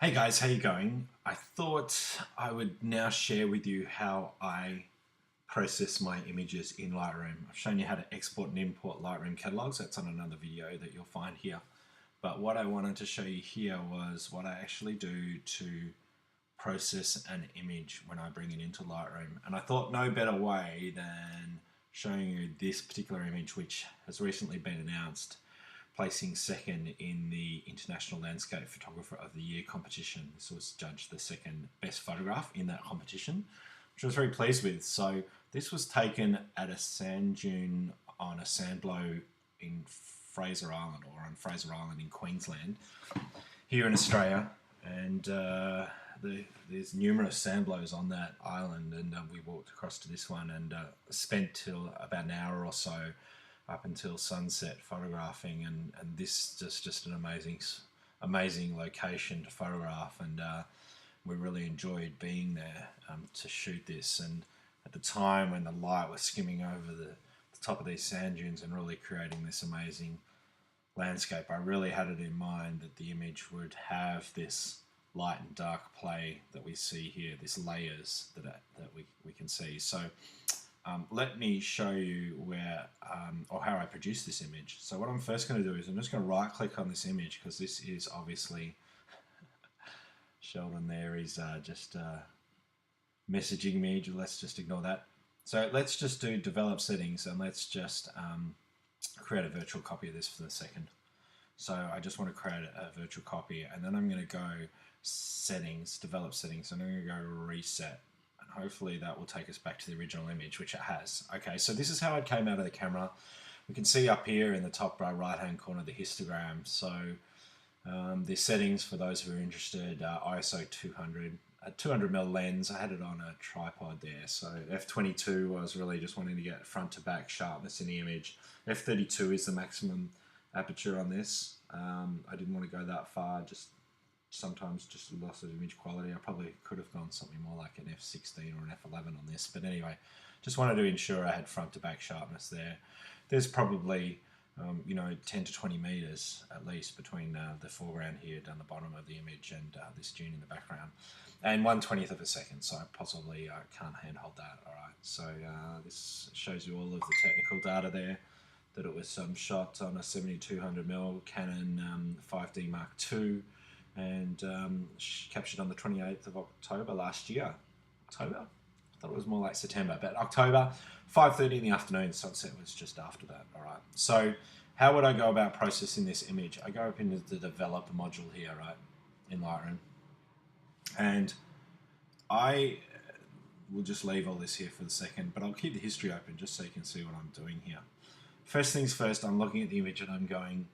Hey guys, how you going? I thought I would now share with you how I process my images in Lightroom. I've shown you how to export and import Lightroom catalogs. That's on another video that you'll find here. But what I wanted to show you here was what I actually do to process an image when I bring it into Lightroom. And I thought no better way than showing you this particular image, which has recently been announced, placing second in the International Landscape Photographer of the Year competition. This was judged the second best photograph in that competition, which I was very pleased with. So this was taken at a sand dune on a sand blow in Fraser Island, or on Fraser Island in Queensland, here in Australia. And there's numerous sand blows on that island, and we walked across to this one and spent till about an hour or so up until sunset photographing, and this just an amazing location to photograph, and we really enjoyed being there to shoot this. And at the time when the light was skimming over the top of these sand dunes and really creating this amazing landscape, I really had it in mind that the image would have this light and dark play that we see here, this layers that we can see. So let me show you where or how I produce this image. So what I'm first going to do is I'm just going to right click on this image, because this is obviously Sheldon there is just messaging me. Let's just ignore that. So let's just do develop settings, and let's just create a virtual copy of this for the second. So I just want to create a virtual copy, and then I'm going to go settings, develop settings, and I'm going to go reset. Hopefully that will take us back to the original image, which it has. Okay, so this is how it came out of the camera. We can see up here in the top right hand corner the histogram. So the settings, for those who are interested, ISO 200, a 200mm lens. I had it on a tripod there. So f22, I was really just wanting to get front to back sharpness in the image. f32 is the maximum aperture on this. I didn't want to go that far, sometimes just a loss of image quality. I probably could have gone something more like an f16 or an f11 on this, but anyway, just wanted to ensure I had front to back sharpness there. There's probably 10 to 20 meters at least between the foreground here down the bottom of the image and this dune in the background, and 1/20th of a second, so I possibly can't handhold that. All right, so this shows you all of the technical data there, that it was shot on a 7200mm Canon 5D Mark II, and captured on the 28th of October last year. October? I thought it was more like September, but October, 5:30 in the afternoon. Sunset was just after that. All right. So how would I go about processing this image? I go up into the develop module here, right, in Lightroom, and I will just leave all this here for the second, but I'll keep the history open just so you can see what I'm doing here. First things first, I'm looking at the image and I'm going,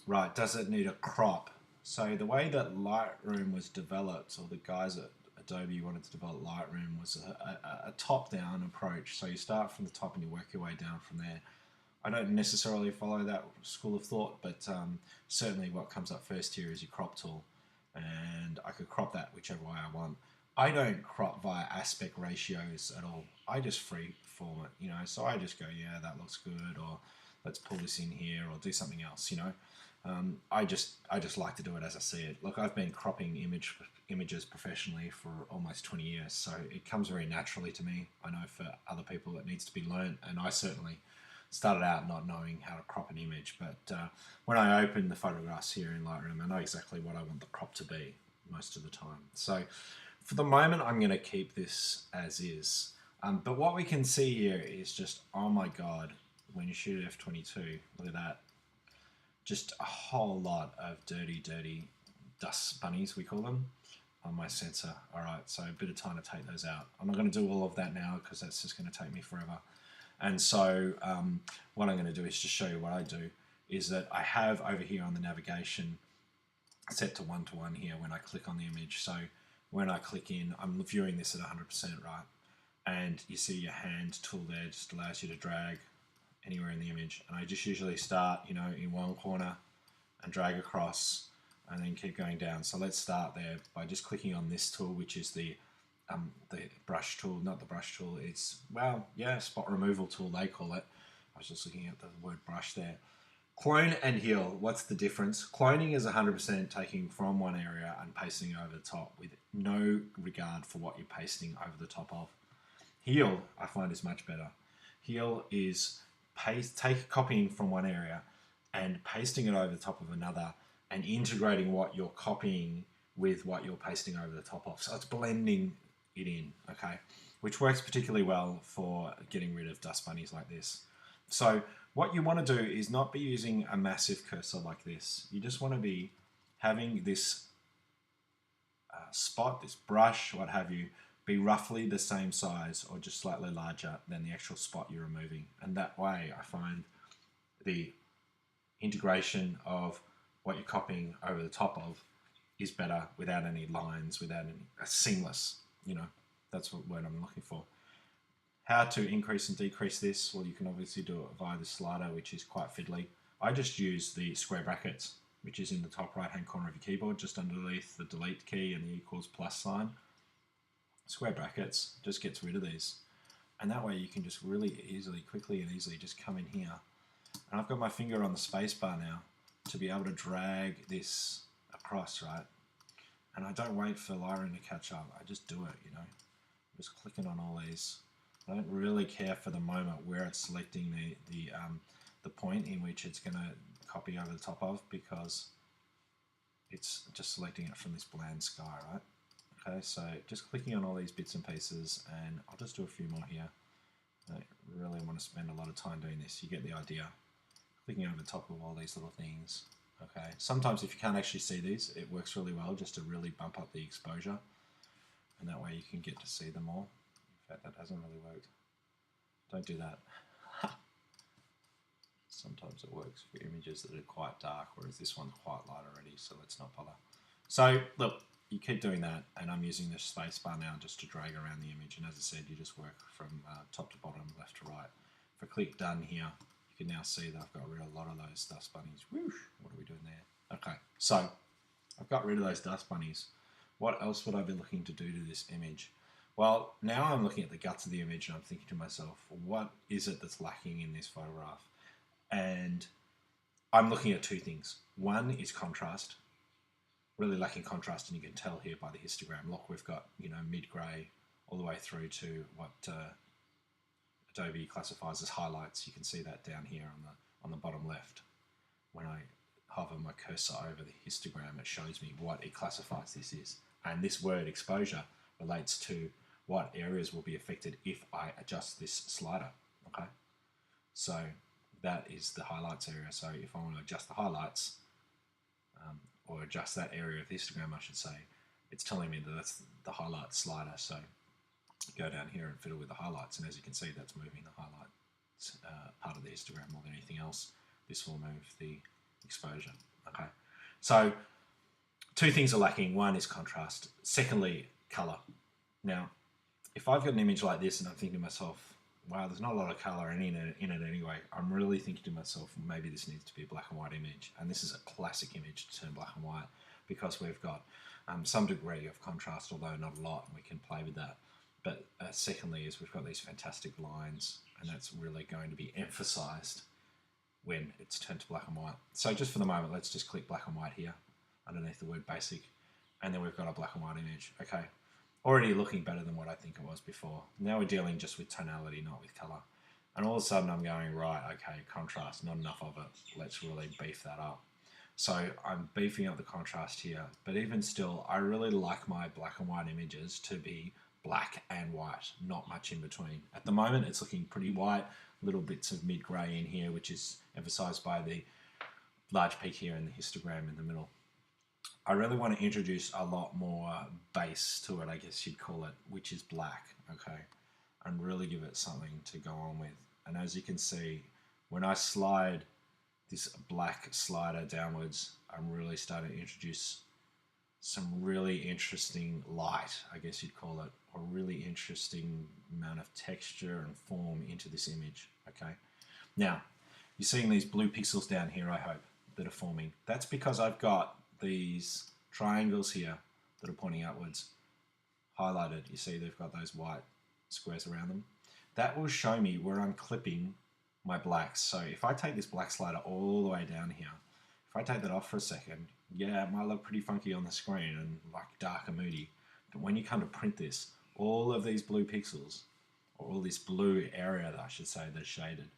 right, does it need a crop? So the way that Lightroom was developed, or the guys at Adobe wanted to develop Lightroom, was a top-down approach. So you start from the top and you work your way down from there. I don't necessarily follow that school of thought, but certainly what comes up first here is your crop tool, and I could crop that whichever way I want. I don't crop via aspect ratios at all. I just free form it, so I just go, yeah, that looks good, or let's pull this in here, or do something else, I just like to do it as I see it. Look, I've been cropping images professionally for almost 20 years, so it comes very naturally to me. I know for other people it needs to be learnt, and I certainly started out not knowing how to crop an image, but when I open the photographs here in Lightroom, I know exactly what I want the crop to be most of the time. So for the moment, I'm going to keep this as is. But what we can see here is just, oh my God, when you shoot at f22, look at that. Just a whole lot of dirty dust bunnies, we call them, on my sensor. All right, so a bit of time to take those out. I'm not going to do all of that now because that's just going to take me forever. And so what I'm going to do is just show you what I do, is that I have over here on the navigation set to 1:1 here when I click on the image. So when I click in, I'm viewing this at 100%, right? And you see your hand tool there just allows you to drag anywhere in the image, and I just usually start in one corner and drag across and then keep going down. So let's start there by just clicking on this tool, which is the brush tool, not the brush tool, it's, well, yeah, spot removal tool they call it. I was just looking at the word brush there. Clone and heal, what's the difference? Cloning is 100% taking from one area and pasting over the top with no regard for what you're pasting over the top of. Heal, I find, is much better. Heal is copying from one area and pasting it over the top of another and integrating what you're copying with what you're pasting over the top of. So it's blending it in, okay? Which works particularly well for getting rid of dust bunnies like this. So what you want to do is not be using a massive cursor like this. You just want to be having this spot, this brush, what have you, be roughly the same size or just slightly larger than the actual spot you're removing. And that way I find the integration of what you're copying over the top of is better without any lines, without any seamless, that's what word I'm looking for. How to increase and decrease this? Well, you can obviously do it via the slider, which is quite fiddly. I just use the square brackets, which is in the top right hand corner of your keyboard, just underneath the delete key and the equals plus sign. Square brackets just gets rid of these. And that way you can just really quickly and easily just come in here. And I've got my finger on the space bar now to be able to drag this across, right? And I don't wait for Lightroom to catch up. I just do it, I'm just clicking on all these. I don't really care for the moment where it's selecting the point in which it's going to copy over the top of, because it's just selecting it from this bland sky, right? Okay, so just clicking on all these bits and pieces, and I'll just do a few more here. I don't really want to spend a lot of time doing this. You get the idea. Clicking over the top of all these little things. Okay, sometimes if you can't actually see these, it works really well just to really bump up the exposure, and that way you can get to see them all. In fact, that hasn't really worked. Don't do that. Sometimes it works for images that are quite dark, whereas this one's quite light already, so let's not bother. So look, you keep doing that, and I'm using the space bar now just to drag around the image, and as I said, you just work from top to bottom, left to right. If I click done here, you can now see that I've got rid of a lot of those dust bunnies. Whoosh, what are we doing there? Okay, so I've got rid of those dust bunnies. What else would I be looking to do to this image? Well, now I'm looking at the guts of the image and I'm thinking to myself, what is it that's lacking in this photograph? And I'm looking at two things. One is contrast, really lacking contrast, and you can tell here by the histogram. Look, we've got, mid-grey all the way through to what Adobe classifies as highlights. You can see that down here on the bottom left. When I hover my cursor over the histogram, it shows me what it classifies this is. And this word exposure relates to what areas will be affected if I adjust this slider, okay? So that is the highlights area. So if I want to adjust the highlights, or adjust that area of the histogram, I should say, it's telling me that that's the highlight slider. So go down here and fiddle with the highlights, and as you can see, that's moving the highlights part of the histogram more than anything else. This will move the exposure, okay? So two things are lacking. One is contrast. Secondly, color. Now, if I've got an image like this and I'm thinking to myself, wow, there's not a lot of color in it anyway, I'm really thinking to myself, maybe this needs to be a black and white image. And this is a classic image to turn black and white, because we've got some degree of contrast, although not a lot, and we can play with that. But secondly is we've got these fantastic lines, and that's really going to be emphasized when it's turned to black and white. So just for the moment, let's just click black and white here underneath the word basic, and then we've got a black and white image. Okay, already looking better than what I think it was before. Now we're dealing just with tonality, not with color. And all of a sudden I'm going, right, okay, contrast, not enough of it. Let's really beef that up. So I'm beefing up the contrast here, but even still, I really like my black and white images to be black and white, not much in between. At the moment, it's looking pretty white, little bits of mid-grey in here, which is emphasized by the large peak here in the histogram in the middle. I really want to introduce a lot more base to it, I guess you'd call it, which is black, okay, and really give it something to go on with. And as you can see, when I slide this black slider downwards, I'm really starting to introduce some really interesting light, I guess you'd call it, or really interesting amount of texture and form into this image, okay? Now, you're seeing these blue pixels down here, I hope, that are forming. That's because I've got these triangles here that are pointing outwards highlighted. You see they've got those white squares around them. That will show me where I'm clipping my blacks. So if I take this black slider all the way down here, if I take that off for a second, yeah, it might look pretty funky on the screen and like dark and moody. But when you come to print this, all of these blue pixels, or all this blue area that I should say that's shaded,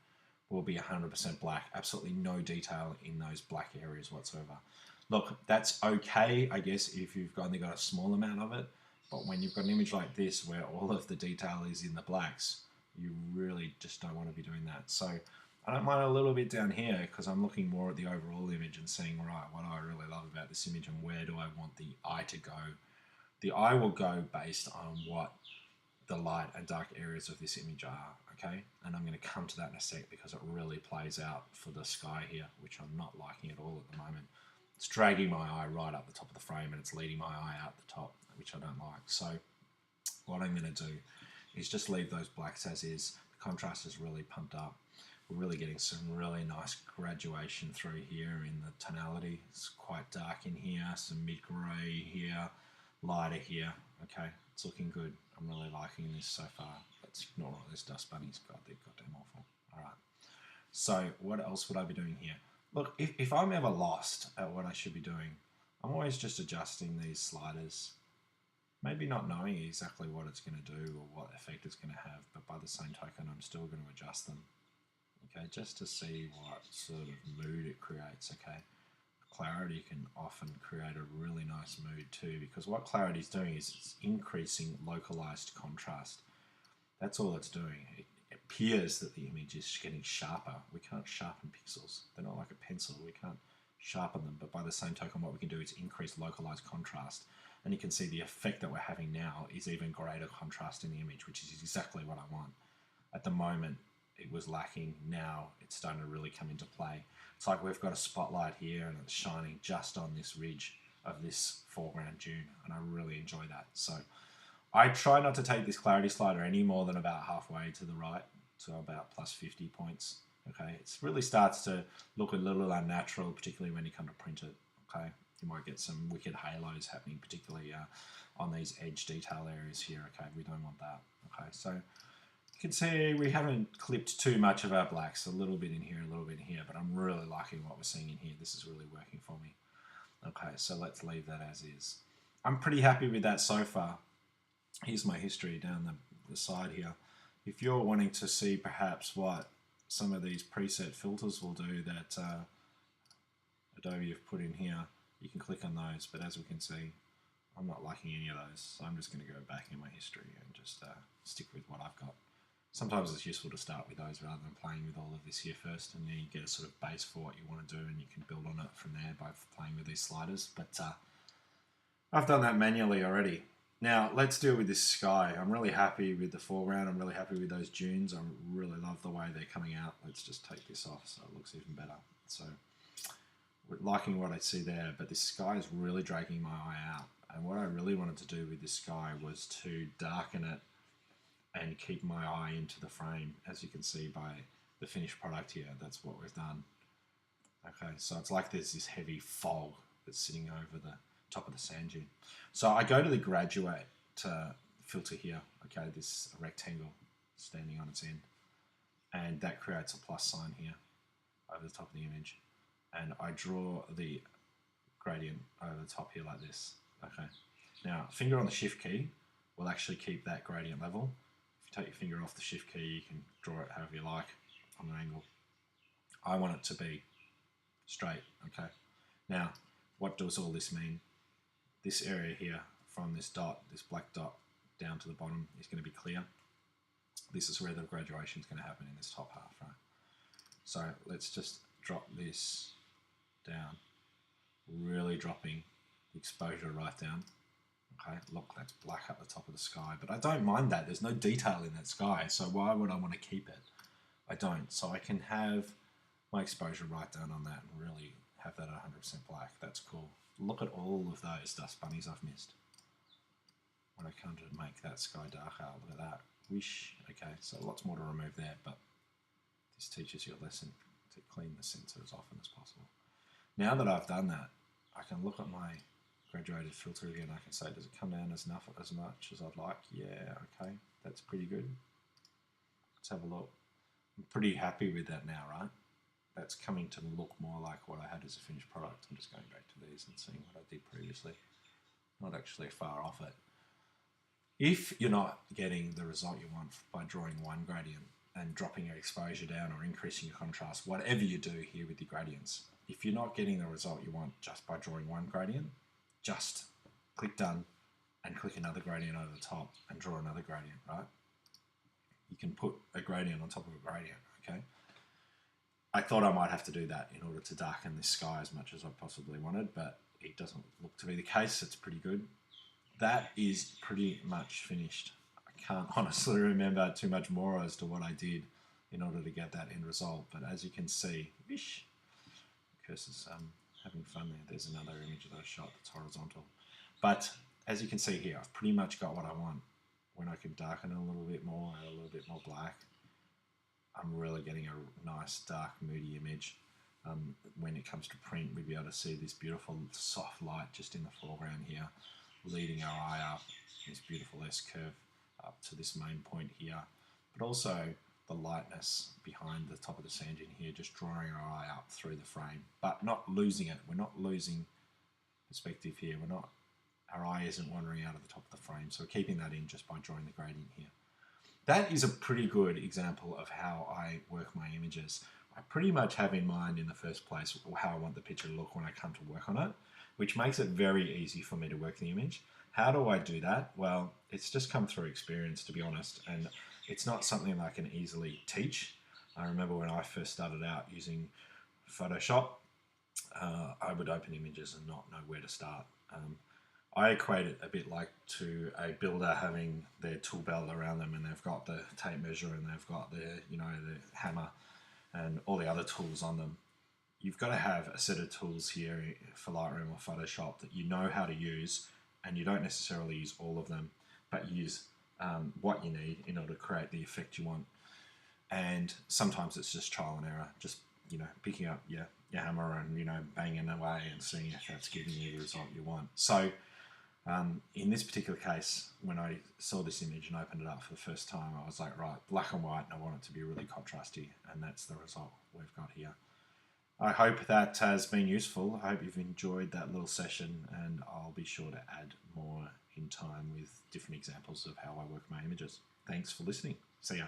will be 100% black. Absolutely no detail in those black areas whatsoever. Look, that's okay, I guess, if you've only got a small amount of it. But when you've got an image like this where all of the detail is in the blacks, you really just don't want to be doing that. So I don't mind a little bit down here because I'm looking more at the overall image and seeing, right, what do I really love about this image and where do I want the eye to go. The eye will go based on what the light and dark areas of this image are, okay? And I'm going to come to that in a sec because it really plays out for the sky here, which I'm not liking at all at the moment. It's dragging my eye right up the top of the frame and it's leading my eye out the top, which I don't like. So what I'm going to do is just leave those blacks as is. The contrast is really pumped up. We're really getting some really nice graduation through here in the tonality. It's quite dark in here, some mid-grey here, lighter here. Okay, it's looking good. I'm really liking this so far. Let's ignore all those dust bunnies. God, they're goddamn awful. All right. So what else would I be doing here? Look, if I'm ever lost at what I should be doing, I'm always just adjusting these sliders. Maybe not knowing exactly what it's going to do or what effect it's going to have, but by the same token, I'm still going to adjust them. Okay, just to see what sort of mood it creates, okay? Clarity can often create a really nice mood too, because what clarity is doing is it's increasing localized contrast. That's all it's doing. It appears that the image is getting sharper. We can't sharpen pixels. They're not like a pencil. We can't sharpen them, but by the same token, what we can do is increase localized contrast. And you can see the effect that we're having now is even greater contrast in the image, which is exactly what I want. At the moment, it was lacking. Now it's starting to really come into play. It's like we've got a spotlight here and it's shining just on this ridge of this foreground dune, and I really enjoy that. So I try not to take this clarity slider any more than about halfway to the right, so about plus 50 points. Okay, it really starts to look a little unnatural, particularly when you come to print it. Okay, you might get some wicked halos happening, particularly on these edge detail areas here. Okay, we don't want that. Okay, so you can see we haven't clipped too much of our blacks, a little bit in here, a little bit in here, but I'm really liking what we're seeing in here. This is really working for me. Okay, so let's leave that as is. I'm pretty happy with that so far. Here's my history down the side here. If you're wanting to see perhaps what some of these preset filters will do that Adobe have put in here, you can click on those, but as we can see, I'm not liking any of those, so I'm just going to go back in my history and just stick with what I've got. Sometimes it's useful to start with those rather than playing with all of this here first, and then you get a sort of base for what you want to do and you can build on it from there by playing with these sliders. But I've done that manually already. Now let's deal with this sky. I'm really happy with the foreground. I'm really happy with those dunes. I really love the way they're coming out. Let's just take this off so it looks even better. So we're liking what I see there, but this sky is really dragging my eye out. And what I really wanted to do with this sky was to darken it and keep my eye into the frame, as you can see by the finished product here. That's what we've done. Okay, so it's like there's this heavy fog that's sitting over the top of the sand dune. So I go to the graduate filter here, okay, this rectangle standing on its end, and that creates a plus sign here over the top of the image. And I draw the gradient over the top here like this. Okay, now finger on the shift key will actually keep that gradient level. Take your finger off the shift key, you can draw it however you like on an angle. I want it to be straight, okay? Now, what does all this mean? This area here, from this dot, this black dot, down to the bottom is going to be clear. This is where the graduation is going to happen in this top half, right? So let's just drop this down, really dropping the exposure right down. Okay, look, that's black at the top of the sky, but I don't mind that. There's no detail in that sky, so why would I want to keep it? I don't. So I can have my exposure right down on that and really have that at 100% black. That's cool. Look at all of those dust bunnies I've missed. When I come to make that sky darker, look at that. Wish. Okay, so lots more to remove there, but this teaches you a lesson to clean the sensor as often as possible. Now that I've done that, I can look at my graduated filter again. I can say, does it come down as much as I'd like? Yeah, okay, that's pretty good. Let's have a look. I'm pretty happy with that now, right? That's coming to look more like what I had as a finished product. I'm just going back to these and seeing what I did previously. Not actually far off it. If you're not getting the result you want by drawing one gradient and dropping your exposure down or increasing your contrast, whatever you do here with your gradients, if you're not getting the result you want just by drawing one gradient, just click done and click another gradient over the top and draw another gradient, right? You can put a gradient on top of a gradient, okay? I thought I might have to do that in order to darken this sky as much as I possibly wanted, but it doesn't look to be the case. It's pretty good. That is pretty much finished. I can't honestly remember too much more as to what I did in order to get that end result, but as you can see, whoosh, cursor's having fun there. There's another image that I shot that's horizontal. But as you can see here, I've pretty much got what I want. When I can darken it a little bit more, add a little bit more black, I'm really getting a nice dark moody image. When it comes to print, we'll be able to see this beautiful soft light just in the foreground here, leading our eye up, this beautiful S-curve up to this main point here, but also the lightness behind the top of the sand dune here, just drawing our eye up through the frame, but not losing it. We're not losing perspective here. Our eye isn't wandering out of the top of the frame, so we're keeping that in just by drawing the gradient here. That is a pretty good example of how I work my images. I pretty much have in mind in the first place how I want the picture to look when I come to work on it, which makes it very easy for me to work the image. How do I do that? Well, it's just come through experience, to be honest, and it's not something I can easily teach. I remember when I first started out using Photoshop, I would open images and not know where to start. I equate it a bit like to a builder having their tool belt around them, and they've got the tape measure and they've got their, the hammer and all the other tools on them. You've got to have a set of tools here for Lightroom or Photoshop that you know how to use, and you don't necessarily use all of them, but use what you need in order to create the effect you want. And sometimes it's just trial and error, just picking up your hammer and banging away and seeing if that's giving you the result you want. So in this particular case, when I saw this image and opened it up for the first time, I was like, right, black and white, and I want it to be really contrasty, and that's the result we've got here. I hope that has been useful. I hope you've enjoyed that little session, and I'll be sure to add more in time with different examples of how I work my images. Thanks for listening. See ya.